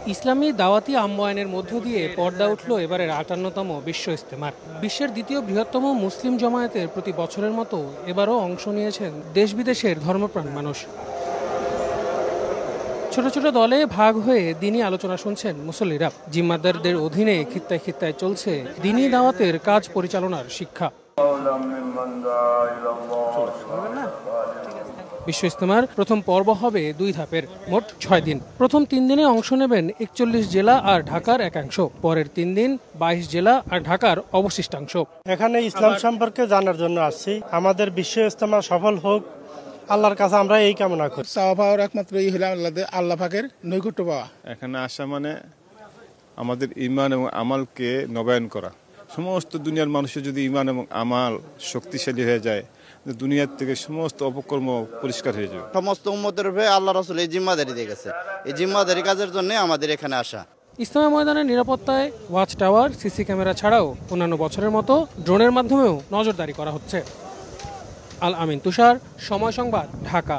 ইসলামী দাওয়াতি আম্বয়ানের মধ্য দিয়ে পর্দা উঠল এবারের ৫৮তম বিশ্ব ইজতেমার। বিশ্বের দ্বিতীয় বৃহত্তম মুসলিম জমায়েতের প্রতি বছরের মতো এবারও অংশ নিয়েছেন দেশ বিদেশের ধর্মপ্রাণ মানুষ। ছোট ছোট দলে ভাগ হয়ে দিনই আলোচনা শুনছেন মুসল্লিরা। জিম্মাদারদের অধীনে খিত্তায় খিত্তায় চলছে দিনই দাওয়াতের কাজ পরিচালনার শিক্ষা। বিশ্ব ইজতেমার প্রথম পর্ব হবে ২ ধাপের, মোট ৬ দিন। প্রথম ৩ দিনে অংশ নেবেন ৪১ জেলা আর ঢাকার একাংশ। পরের ৩ দিন ২২ জেলা আর ঢাকার অবশিষ্টাংশ। এখানে ইসলাম সম্পর্কে জানার জন্য আসছি। আমাদের বিশ্ব ইজতেমা সফল হোক, আল্লাহর কাছে আমরা এই কামনা করি। চাওয়া পাওয়ার একমাত্র এই হলো আল্লাহ পাকের নৈকট্য পাওয়া। এখানে আসা মানে আমাদের ঈমান এবং আমালকে নবায়ন করা। সমস্ত দুনিয়ার মানুষের যদি ঈমান এবং আমাল শক্তিশালী হয়ে যায়, দুনিয়ার থেকে সমস্ত অপকর্ম পরিষ্কার হয়ে যাবে। সমস্ত উম্মতের উপরে আল্লাহ রাসূল এই জিম্মাদারি দিয়ে গেছে। এই জিম্মাদারি কাজের জন্য আমাদের এখানে আসা। ইজতেমা ময়দানের নিরাপত্তায় ওয়াচ টাওয়ার, সিসি ক্যামেরা ছাড়াও অন্যান্য বছরের মতো ড্রোনের মাধ্যমেও নজরদারি করা হচ্ছে। আল আমিন তুষার, সময় সংবাদ, ঢাকা।